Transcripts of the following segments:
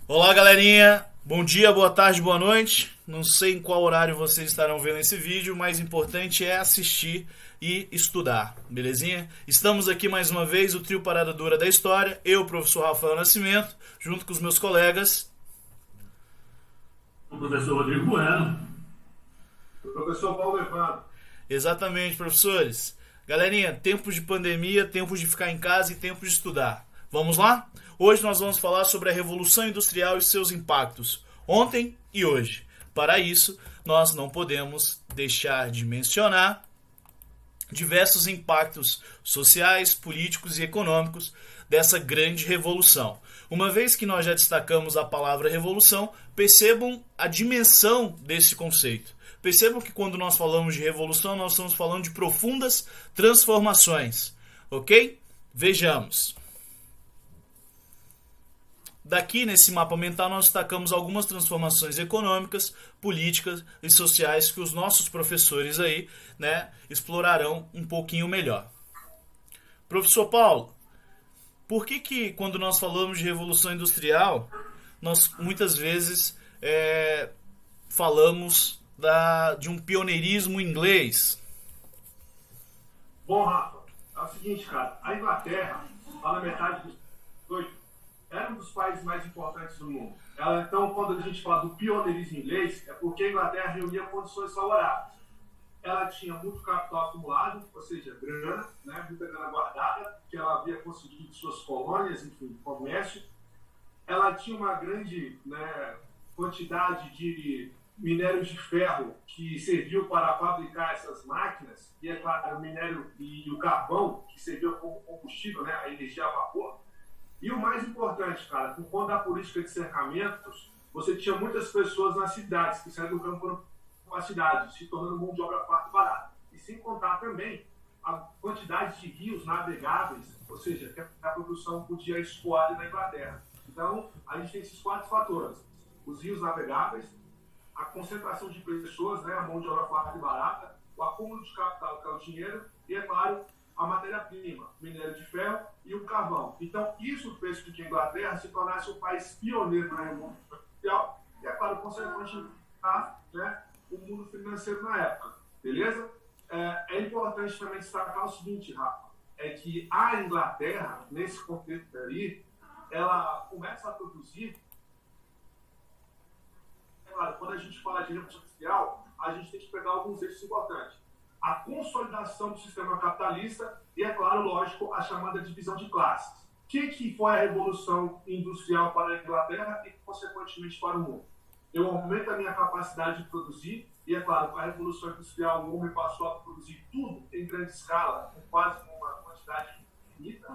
Olá, galerinha. Bom dia, boa tarde, boa noite. Não sei em qual horário vocês estarão vendo esse vídeo, mas o importante é assistir e estudar, belezinha? Estamos aqui mais uma vez, o trio Parada Dura da História, eu, professor Rafael Nascimento, junto com os meus colegas. O professor Rodrigo Bueno. O professor Paulo Evandro. Exatamente, professores. Galerinha, tempos de pandemia, tempos de ficar em casa e tempos de estudar. Vamos lá? Hoje nós vamos falar sobre a Revolução Industrial e seus impactos, ontem e hoje. Para isso, nós não podemos deixar de mencionar diversos impactos sociais, políticos e econômicos dessa grande revolução. Uma vez que nós já destacamos a palavra revolução, percebam a dimensão desse conceito. Percebam que quando nós falamos de revolução, nós estamos falando de profundas transformações. Ok? Vejamos. Daqui, nesse mapa mental, nós destacamos algumas transformações econômicas, políticas e sociais que os nossos professores aí, explorarão um pouquinho melhor. Professor Paulo, por que quando nós falamos de Revolução Industrial, nós muitas vezes falamos de um pioneirismo inglês? Bom, Rafa, é o seguinte, cara. A Inglaterra, lá na metade dos 18, era um dos países mais importantes do mundo. Então, quando a gente fala do pioneirismo inglês, é porque a Inglaterra reunia condições favoráveis. Ela tinha muito capital acumulado, ou seja, grana, muita grana guardada, que ela havia conseguido de suas colônias, enfim, comércio. Ela tinha uma grande quantidade de minério de ferro que serviu para fabricar essas máquinas, e é claro, o minério e o carvão, que serviu como combustível, a energia a vapor. E o mais importante, cara, por conta da política de cercamentos, você tinha muitas pessoas nas cidades que saíram do campo para a cidade, se tornando mão de obra fácil e barata. E sem contar também a quantidade de rios navegáveis, ou seja, que a produção podia escoar ali na Inglaterra. Então, a gente tem esses quatro fatores: os rios navegáveis, a concentração de pessoas, a mão de obra fácil e barata, o acúmulo de capital, que é o dinheiro, e, é claro, a matéria-prima, minério de ferro e o carvão. Então, isso fez com que a Inglaterra se tornasse um país pioneiro na Revolução Industrial e, é claro, consequentemente, o mundo financeiro na época. Beleza? É importante também destacar o seguinte, Rafa, é que a Inglaterra, nesse contexto aí, ela começa a produzir. Claro, quando a gente fala de revolução industrial, a gente tem que pegar alguns eixos importantes: a consolidação do sistema capitalista e, é claro, lógico, a chamada divisão de classes. O que foi a revolução industrial para a Inglaterra e, consequentemente, para o mundo? Eu aumento a minha capacidade de produzir e, é claro, com a revolução industrial, o homem passou a produzir tudo em grande escala, com quase uma quantidade infinita,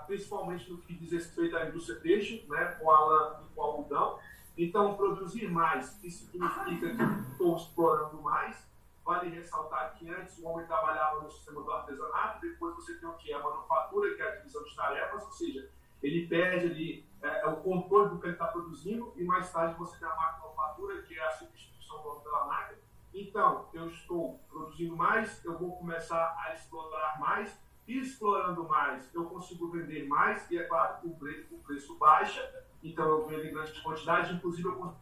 principalmente no que diz respeito à indústria têxtil, com a lã e com o algodão. Então, produzir mais, isso significa que estou explorando mais. Vale ressaltar que antes o homem trabalhava no sistema do artesanato, depois você tem o que? A manufatura, que é a divisão de tarefas, ou seja, ele perde ali o controle do que ele está produzindo, e mais tarde você tem a manufatura, que é a substituição do homem pela máquina. Então, eu estou produzindo mais, eu vou começar a explorar mais, e explorando mais, eu consigo vender mais, e, é claro, o preço baixa, então eu vendo em grande quantidade, inclusive eu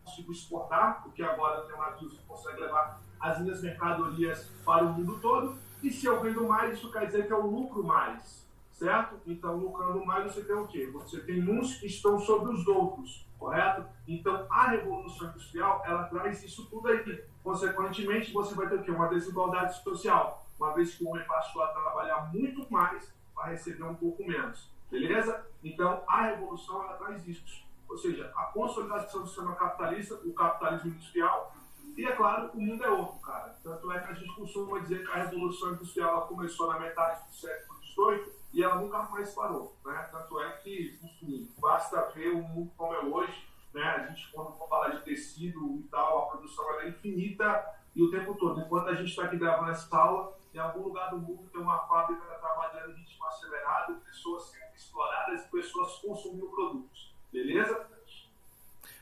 consigo exportar, porque agora tem navios que conseguem levar as minhas mercadorias para o mundo todo, e se eu vendo mais, isso quer dizer que eu lucro mais, certo? Então, lucrando mais, você tem o quê? Você tem uns que estão sobre os outros, correto? Então, a Revolução Industrial, ela traz isso tudo aí. Consequentemente, você vai ter o quê? Uma desigualdade social, uma vez que o homem passou a trabalhar muito mais para receber um pouco menos, beleza? Então, a Revolução, ela traz isso. Ou seja, a consolidação do sistema capitalista, o capitalismo industrial. E, é claro, o mundo é outro, cara. Tanto é que a gente costuma dizer que a Revolução Industrial ela começou na metade do século XVIII e ela nunca mais parou. Tanto é que, enfim, basta ver o mundo como é hoje. A gente, quando fala de tecido e tal, a produção é infinita e o tempo todo. Enquanto a gente está aqui gravando essa aula, em algum lugar do mundo tem uma fábrica trabalhando em ritmo acelerado, pessoas sendo exploradas e pessoas consumindo produtos. Beleza?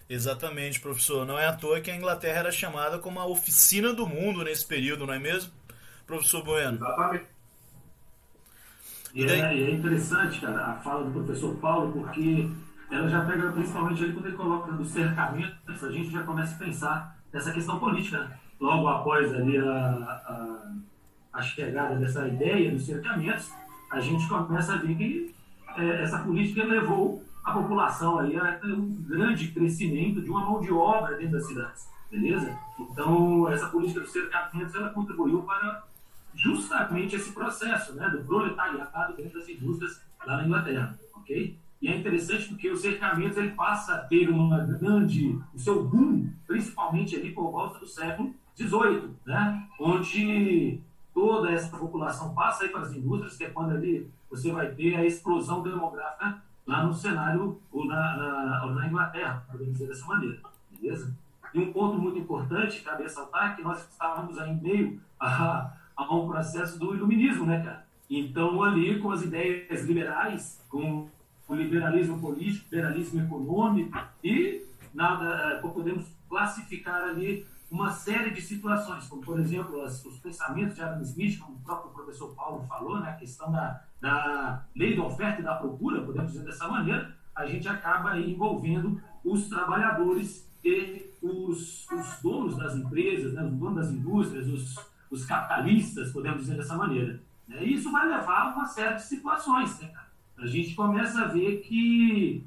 Exatamente, professor. Não é à toa que a Inglaterra era chamada como a oficina do mundo nesse período, não é mesmo, professor Bueno? Exatamente. E é interessante, cara, a fala do professor Paulo, porque ela já pega principalmente ali quando ele coloca no cercamento, a gente já começa a pensar nessa questão política, né? Logo após ali a chegada dessa ideia dos cercamentos, a gente começa a ver que essa política levou a população aí a ter um grande crescimento de uma mão de obra dentro das cidades, beleza? Então, essa política dos cercamentos, ela contribuiu para justamente esse processo, né, do proletariado dentro das indústrias lá na Inglaterra, ok? E é interessante porque os cercamentos ele passa a ter o seu boom, principalmente ali por volta do século XVIII, né, onde toda essa população passa aí para as indústrias, que é quando ali você vai ter a explosão demográfica lá no cenário ou na Inglaterra, podemos dizer dessa maneira, beleza? E um ponto muito importante, cabe ressaltar, que nós estávamos aí em meio a um processo do iluminismo, né, cara? Então, ali, com as ideias liberais, com o liberalismo político, liberalismo econômico e podemos classificar ali uma série de situações, como, por exemplo, os pensamentos de Adam Smith, como o próprio professor Paulo falou, né, a questão da lei da oferta e da procura, podemos dizer dessa maneira, a gente acaba aí envolvendo os trabalhadores e os donos das empresas, né, os donos das indústrias, os capitalistas, podemos dizer dessa maneira. Né? E isso vai levar a uma série de situações, né, cara? A gente começa a ver que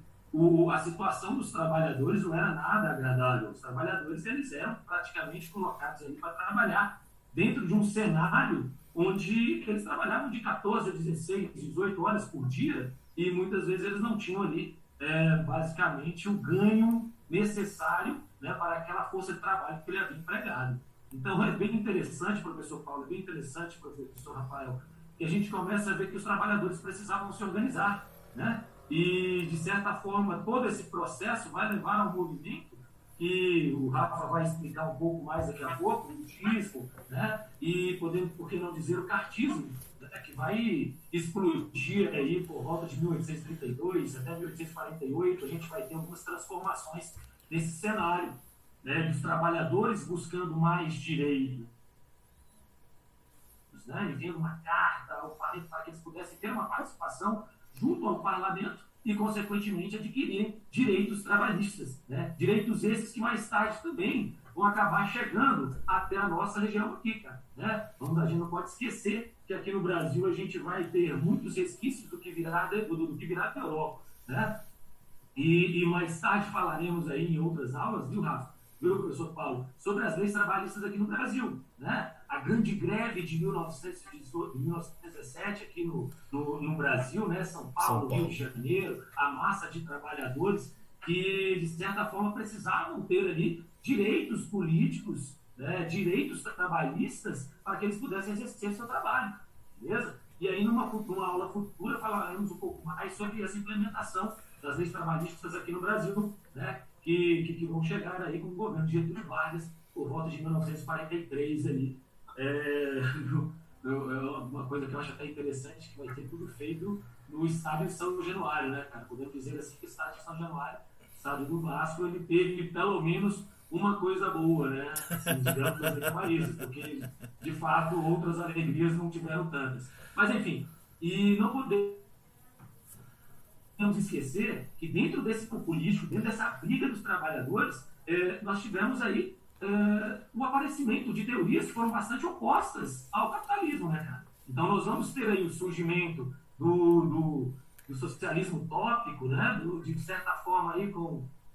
a situação dos trabalhadores não era nada agradável. Os trabalhadores eles eram praticamente colocados ali para trabalhar dentro de um cenário onde eles trabalhavam de 14 a 16, 18 horas por dia e muitas vezes eles não tinham ali basicamente o ganho necessário, né, para aquela força de trabalho que ele havia empregado. Então é bem interessante, professor Paulo, é bem interessante, professor Rafael, que a gente começa a ver que os trabalhadores precisavam se organizar, né? E, de certa forma, todo esse processo vai levar a um movimento que o Rafa vai explicar um pouco mais daqui a pouco, o lutismo, né? E podemos, por que não dizer, o cartismo, né? Que vai explodir aí por volta de 1832 até 1848, a gente vai ter algumas transformações nesse cenário, né? Dos trabalhadores buscando mais direitos, né? Enviando uma carta ao parlamento para que eles pudessem ter uma participação junto ao parlamento e, consequentemente, adquirirem direitos trabalhistas, né? Direitos esses que mais tarde também vão acabar chegando até a nossa região aqui, cara, né? A gente não pode esquecer que aqui no Brasil a gente vai ter muitos resquícios do que virá da Europa, né? E mais tarde falaremos aí em outras aulas, viu, Rafa? Viu, professor Paulo? Sobre as leis trabalhistas aqui no Brasil, né? A grande greve de 1917 aqui no Brasil, né? São Paulo, Rio de Janeiro, a massa de trabalhadores que, de certa forma, precisavam ter ali direitos políticos, né? Direitos trabalhistas para que eles pudessem exercer seu trabalho, beleza? E aí, numa aula futura, falaremos um pouco mais sobre essa implementação das leis trabalhistas aqui no Brasil, né? Que vão chegar aí com o governo de Getúlio Vargas por volta de 1943 ali. Uma coisa que eu acho até interessante, que vai ter tudo feito no estado de São Januário, né, cara? Podemos dizer assim que o estado de São Januário, o estado do Vasco, ele teve pelo menos uma coisa boa, né? Assim, digamos das países, porque de fato outras alegrias não tiveram tantas. Mas enfim, e não podemos esquecer que dentro desse populístico, dentro dessa briga dos trabalhadores, nós tivemos aí o aparecimento de teorias que foram bastante opostas ao capitalismo, né, cara? Então nós vamos ter aí o surgimento do socialismo utópico, né? De certa forma aí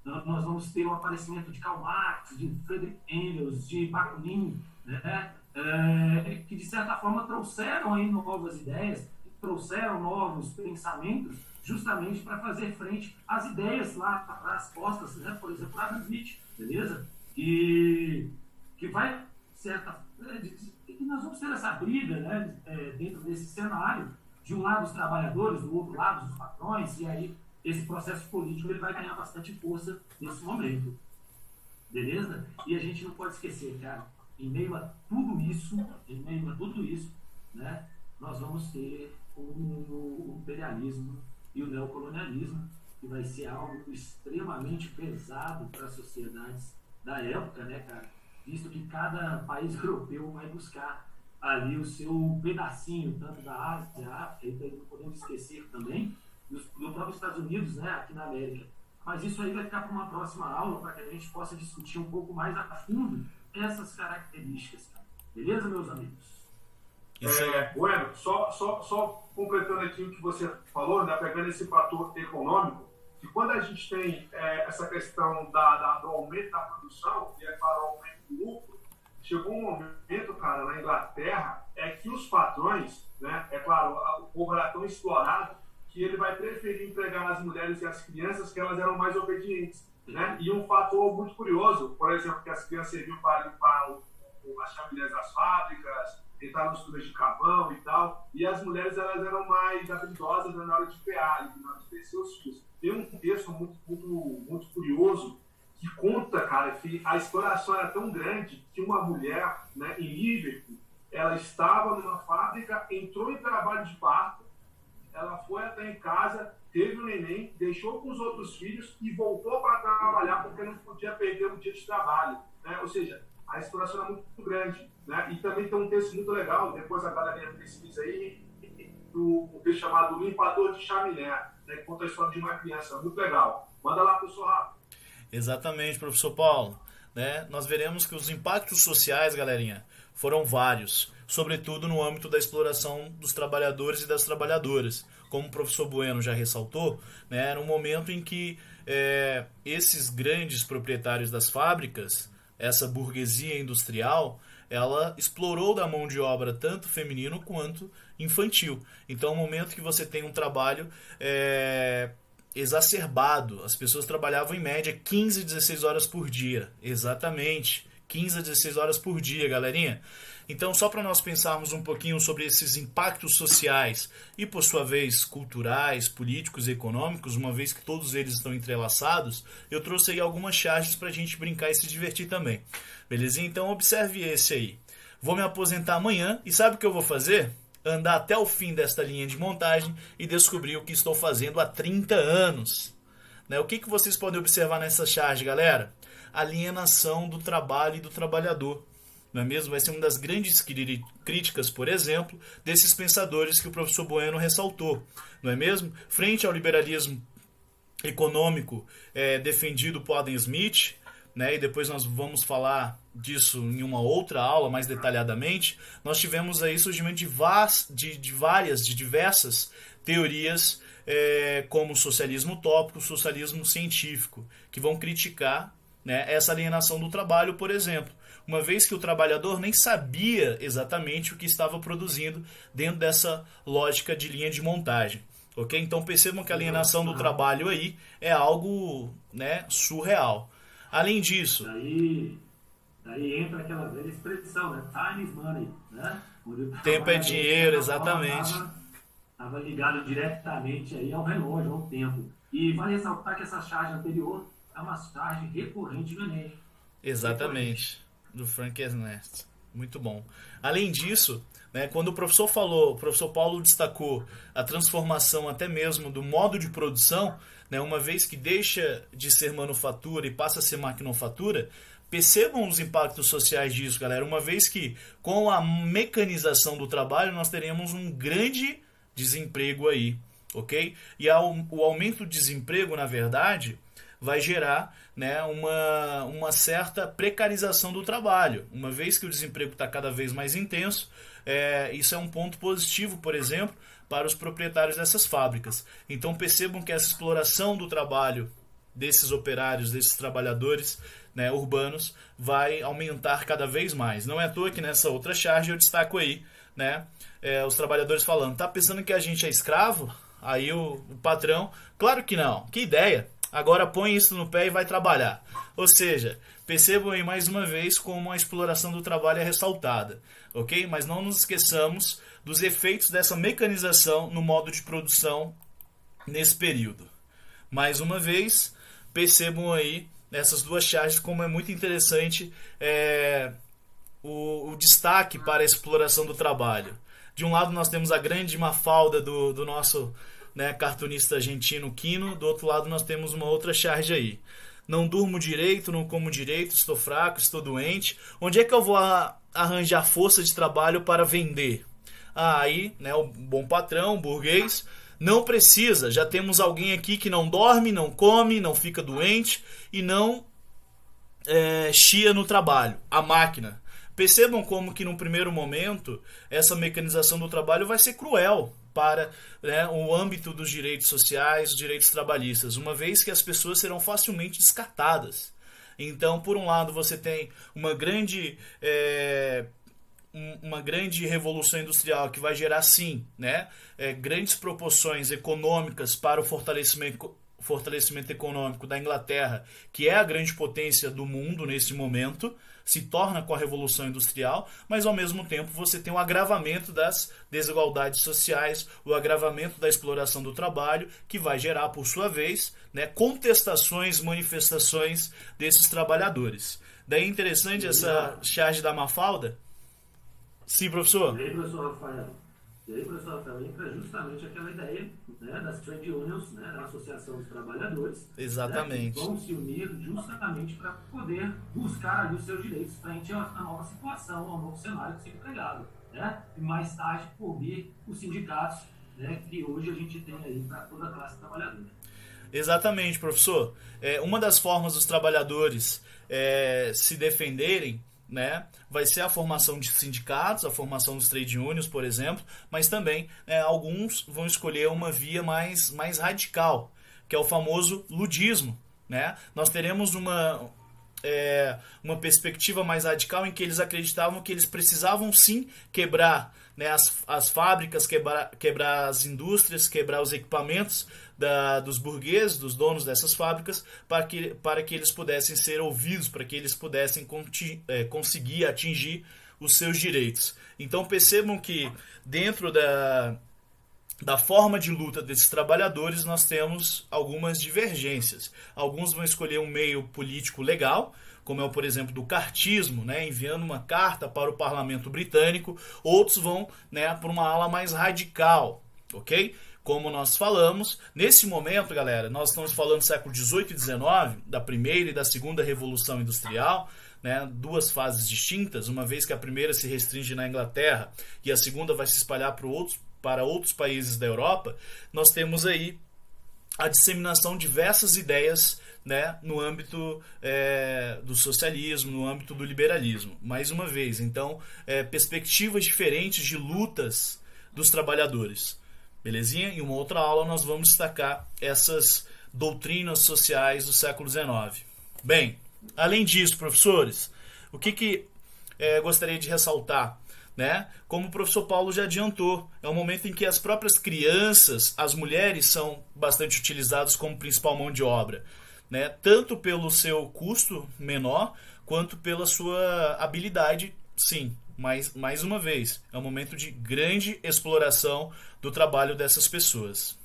nós vamos ter o aparecimento de Karl Marx, de Friedrich Engels, de Bakunin, né? Que de certa forma trouxeram aí novas ideias, trouxeram novos pensamentos, justamente para fazer frente às ideias lá atrás postas, né? Por exemplo, Adam Smith, beleza? E que vai, que nós vamos ter essa briga, né? Dentro desse cenário, de um lado os trabalhadores, do outro lado os patrões, e aí esse processo político ele vai ganhar bastante força nesse momento, beleza? E a gente não pode esquecer, cara, em meio a tudo isso, né? Nós vamos ter o imperialismo e o neocolonialismo, que vai ser algo extremamente pesado para as sociedades da época, né, cara? Visto que cada país europeu vai buscar ali o seu pedacinho, tanto da Ásia, da África, e não podemos esquecer também dos próprios Estados Unidos, né, aqui na América. Mas isso aí vai ficar para uma próxima aula, para que a gente possa discutir um pouco mais a fundo essas características. Beleza, meus amigos? Bueno, só completando aqui o que você falou, né, pegando esse fator econômico, que quando a gente tem essa questão do aumento da produção, e é claro, o aumento do lucro, chegou um momento, cara, na Inglaterra, que os patrões, né, é claro, o povo era tão explorado, que ele vai preferir empregar as mulheres e as crianças, que elas eram mais obedientes. Né? E um fator muito curioso, por exemplo, que as crianças serviam para limpar as chaminés das fábricas, entrar nos túneis de carvão e tal, e as mulheres elas eram mais habilidosas na hora de pear, na hora de crescer os fios. Tem um texto muito curioso que conta, cara, que a exploração era tão grande que uma mulher, né, em Liverpool, ela estava numa fábrica, entrou em trabalho de parto, ela foi até em casa, teve um neném, deixou com os outros filhos e voltou para trabalhar porque não podia perder um dia de trabalho. Né? Ou seja, a exploração é muito grande. Né? E também tem um texto muito legal, depois a galera pesquisa aí, um texto chamado Limpador de Chaminé, né? Que conta a história de uma criança. Muito legal. Manda lá, professor Rafa. Exatamente, professor Paulo. Né? Nós veremos que os impactos sociais, galerinha, foram vários, sobretudo no âmbito da exploração dos trabalhadores e das trabalhadoras. Como o professor Bueno já ressaltou, né, era um momento em que esses grandes proprietários das fábricas, essa burguesia industrial, ela explorou da mão de obra tanto feminino quanto infantil. Então é um momento que você tem um trabalho exacerbado. As pessoas trabalhavam em média 15 a 16 horas por dia. Exatamente. 15 a 16 horas por dia, galerinha. Então, só para nós pensarmos um pouquinho sobre esses impactos sociais e, por sua vez, culturais, políticos e econômicos, uma vez que todos eles estão entrelaçados, eu trouxe aí algumas charges para a gente brincar e se divertir também. Belezinha? Então, observe esse aí. Vou me aposentar amanhã e sabe o que eu vou fazer? Andar até o fim desta linha de montagem e descobrir o que estou fazendo há 30 anos. Né? O que vocês podem observar nessa charge, galera? Alienação do trabalho e do trabalhador. Não é mesmo? Vai ser uma das grandes críticas, por exemplo, desses pensadores que o professor Bueno ressaltou. Não é mesmo? Frente ao liberalismo econômico defendido por Adam Smith, né, e depois nós vamos falar disso em uma outra aula mais detalhadamente, nós tivemos aí surgimento de diversas teorias como o socialismo utópico, o socialismo científico, que vão criticar, né, essa alienação do trabalho, por exemplo, uma vez que o trabalhador nem sabia exatamente o que estava produzindo dentro dessa lógica de linha de montagem. Ok? Então percebam que a alienação do trabalho aí é algo, né, surreal. Além disso... Daí entra aquela velha expressão, né? Time is money. Né? Tempo é dinheiro, exatamente. Estava ligado diretamente aí ao relógio, ao tempo. E vale ressaltar que essa charge anterior é uma charge recorrente do Enem. Exatamente. Do Frank Ernest. Muito bom. Além disso, né, quando o professor Paulo destacou a transformação até mesmo do modo de produção, né, uma vez que deixa de ser manufatura e passa a ser maquinofatura, percebam os impactos sociais disso, galera. Uma vez que com a mecanização do trabalho nós teremos um grande desemprego aí, ok? E o aumento do desemprego, na verdade, vai gerar, né, uma certa precarização do trabalho. Uma vez que o desemprego está cada vez mais intenso, isso é um ponto positivo, por exemplo, para os proprietários dessas fábricas. Então percebam que essa exploração do trabalho desses operários, desses trabalhadores, né, urbanos, vai aumentar cada vez mais. Não é à toa que nessa outra charge eu destaco aí, né, os trabalhadores falando, tá pensando que a gente é escravo? Aí o patrão, claro que não, que ideia! Agora põe isso no pé e vai trabalhar. Ou seja, percebam aí mais uma vez como a exploração do trabalho é ressaltada. Ok? Mas não nos esqueçamos dos efeitos dessa mecanização no modo de produção nesse período. Mais uma vez, percebam aí nessas duas charges como é muito interessante o destaque para a exploração do trabalho. De um lado nós temos a grande Mafalda do nosso... né, cartunista argentino Quino, do outro lado nós temos uma outra charge aí. Não durmo direito, não como direito, estou fraco, estou doente. Onde é que eu vou arranjar força de trabalho para vender? Aí, né, o bom patrão, o burguês, Não precisa, já temos alguém aqui que não dorme, não come, não fica doente e não chia no trabalho, a máquina. Percebam como que no primeiro momento essa mecanização do trabalho vai ser cruel para, né, o âmbito dos direitos sociais, os direitos trabalhistas, uma vez que as pessoas serão facilmente descartadas. Então, por um lado, você tem uma grande revolução industrial que vai gerar, sim, né, grandes proporções econômicas para o fortalecimento econômico da Inglaterra, que é a grande potência do mundo nesse momento, se torna com a Revolução Industrial, mas ao mesmo tempo você tem o agravamento das desigualdades sociais, o agravamento da exploração do trabalho, que vai gerar, por sua vez, né, contestações, manifestações desses trabalhadores. Daí interessante essa charge da Mafalda. Sim, professor. E aí, professor Rafael? E aí, professor Rafael, entra justamente aquela ideia, né, das trade unions, né, da Associação dos Trabalhadores. Exatamente. Né, que vão se unir justamente para poder buscar ali os seus direitos frente à nova situação, ao novo cenário que se empregado. Né? E mais tarde, por vir os sindicatos, né, que hoje a gente tem aí para toda a classe trabalhadora. Exatamente, professor. Uma das formas dos trabalhadores se defenderem, né, vai ser a formação de sindicatos, a formação dos trade unions, por exemplo, mas também alguns vão escolher uma via mais radical, que é o famoso ludismo. Né? Nós teremos uma perspectiva mais radical em que eles acreditavam que eles precisavam sim quebrar, né, as fábricas, quebrar as indústrias, quebrar os equipamentos dos burgueses, dos donos dessas fábricas, para que eles pudessem ser ouvidos, para que eles pudessem conseguir atingir os seus direitos. Então percebam que dentro da forma de luta desses trabalhadores nós temos algumas divergências. Alguns vão escolher um meio político legal, como é o, por exemplo, do cartismo, né, enviando uma carta para o parlamento britânico. Outros vão, né, por uma ala mais radical, ok? Como nós falamos, nesse momento, galera, nós estamos falando do século XVIII e XIX, da primeira e da segunda revolução industrial, né, duas fases distintas, uma vez que a primeira se restringe na Inglaterra e a segunda vai se espalhar para outros países da Europa. Nós temos aí a disseminação de diversas ideias, né, no âmbito do socialismo, no âmbito do liberalismo. Mais uma vez, então, perspectivas diferentes de lutas dos trabalhadores. Belezinha? Em uma outra aula nós vamos destacar essas doutrinas sociais do século XIX. Bem, além disso, professores, o que gostaria de ressaltar? Né? Como o professor Paulo já adiantou, é um momento em que as próprias crianças, as mulheres, são bastante utilizadas como principal mão de obra, né? Tanto pelo seu custo menor, quanto pela sua habilidade, sim. Mas, mais uma vez, é um momento de grande exploração do trabalho dessas pessoas.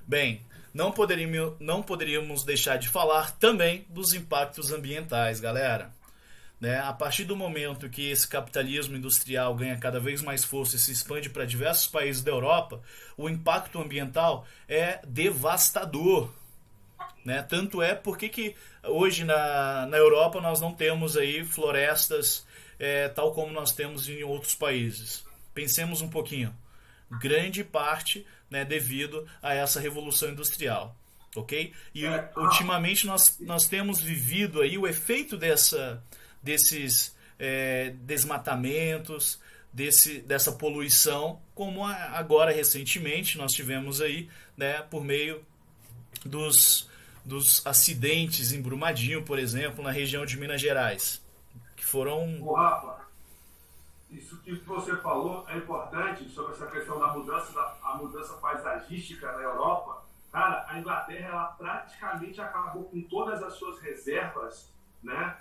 Bem, não poderíamos deixar de falar também dos impactos ambientais, galera. Né? A partir do momento que esse capitalismo industrial ganha cada vez mais força e se expande para diversos países da Europa, o impacto ambiental é devastador. Né? Tanto é porque que hoje na Europa nós não temos aí florestas tal como nós temos em outros países. Pensemos um pouquinho. Grande parte, né, devido a essa revolução industrial. Ok? E ultimamente nós temos vivido aí o efeito desses desmatamentos, dessa poluição, como agora recentemente nós tivemos aí, né, por meio dos acidentes em Brumadinho, por exemplo, na região de Minas Gerais, que foram... Ô, Rafa, isso que você falou é importante sobre essa questão da mudança paisagística na Europa. Cara, a Inglaterra ela praticamente acabou com todas as suas reservas, né,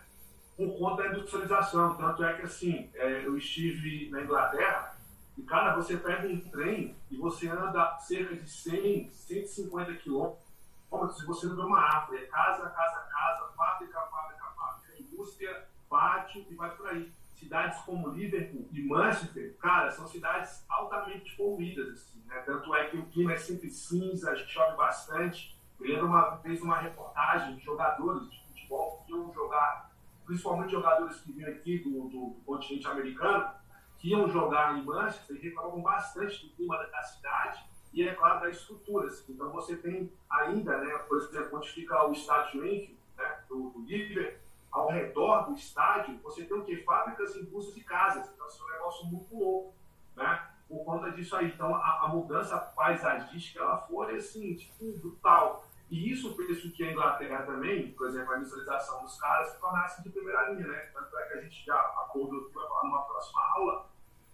por conta da industrialização. Tanto é que, assim, eu estive na Inglaterra e, cara, você pega um trem e você anda cerca de 100, 150 quilômetros e você não vê uma árvore. É casa, casa, casa, fábrica, fábrica, fábrica, indústria, pátio e vai por aí. Cidades como Liverpool e Manchester, cara, são cidades altamente poluídas, assim, né? Tanto é que o clima é sempre cinza, chove bastante. Eu lembro uma vez uma reportagem de jogadores de futebol que iam jogar, principalmente jogadores que vinham aqui do continente americano, que iam jogar em Manchester e reclamavam bastante do clima da cidade e, é claro, das estruturas. Então, você tem ainda, né, por exemplo, onde fica o estádio Enfield, né, do Liverpool, ao redor do estádio, você tem o quê? Fábricas, indústrias e casas. Então, isso é um negócio muito louco, né? Por conta disso aí. Então, a mudança paisagística, ela foi, assim, tipo, brutal. E isso fez com que a Inglaterra também, por exemplo, a industrialização dos caras se tornasse de primeira linha, né? Tanto é que a gente já acordou que vai falar numa próxima aula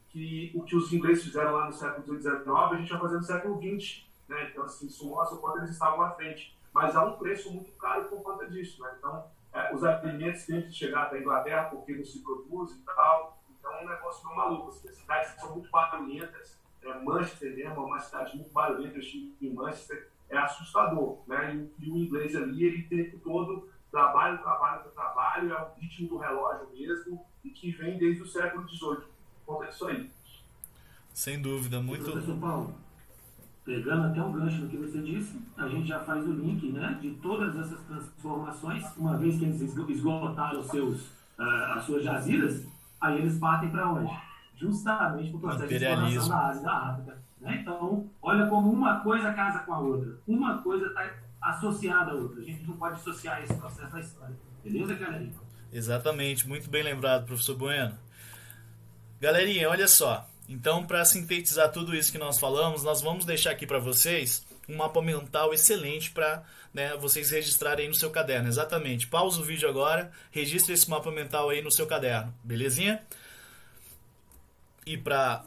que o que os ingleses fizeram lá no século XIX, a gente vai fazer no século XX, né? Então, assim, isso mostra o quanto eles estavam à frente. Mas há um preço muito caro por conta disso, né? Então, os alimentos têm que chegar até a Inglaterra porque não se produz e tal. Então, é um negócio meio maluco. As cidades são muito barulhentas. Manchester mesmo é uma cidade muito barulhenta. Eu estive em Manchester, é assustador, né? E o inglês ali, ele tem o tempo todo trabalho, é o ritmo do relógio mesmo, e que vem desde o século XVIII. Conta isso aí. Sem dúvida, muito... Professor Paulo, pegando até um gancho no que você disse, a gente já faz o link, né, de todas essas transformações, uma vez que eles esgotaram as suas jazidas, aí eles partem para onde? Justamente para o processo de exploração da Ásia e da África. Né? Então, olha como uma coisa casa com a outra. Uma coisa está associada à outra. A gente não pode dissociar esse processo da história. Beleza, galerinha? Exatamente, muito bem lembrado, professor Bueno. Galerinha, olha só. Então, para sintetizar tudo isso que nós falamos, nós vamos deixar aqui para vocês um mapa mental excelente para, né, vocês registrarem aí no seu caderno. Exatamente. Pausa o vídeo agora, registre esse mapa mental aí no seu caderno. Belezinha? E para,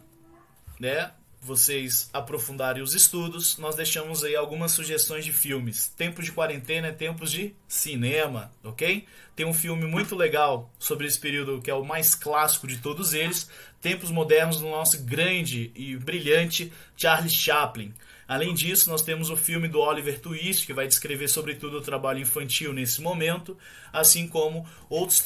né, vocês aprofundarem os estudos, nós deixamos aí algumas sugestões de filmes. Tempos de quarentena é tempos de cinema, ok? Tem um filme muito legal sobre esse período que é o mais clássico de todos eles, Tempos Modernos, do nosso grande e brilhante Charles Chaplin. Além disso, nós temos o filme do Oliver Twist, que vai descrever sobretudo o trabalho infantil nesse momento, assim como outros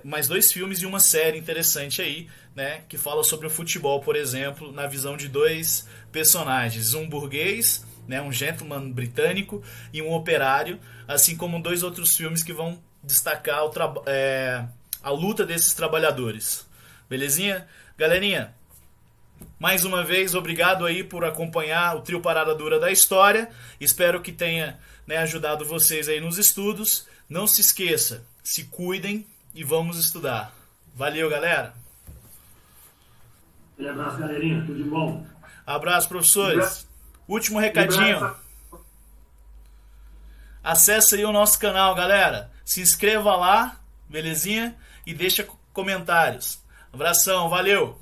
mais 2 filmes e uma série interessante aí, né, que fala sobre o futebol, por exemplo, na visão de 2 personagens, um burguês, né, um gentleman britânico e um operário, assim como 2 outros filmes que vão destacar a luta desses trabalhadores. Belezinha? Galerinha, mais uma vez, obrigado aí por acompanhar o Trio Parada Dura da História. Espero que tenha, né, ajudado vocês aí nos estudos. Não se esqueça, se cuidem e vamos estudar. Valeu, galera! Um abraço, galerinha. Tudo de bom. Abraço, professores. Último recadinho. Acesse aí o nosso canal, galera. Se inscreva lá, belezinha? E deixa comentários. Abração, valeu!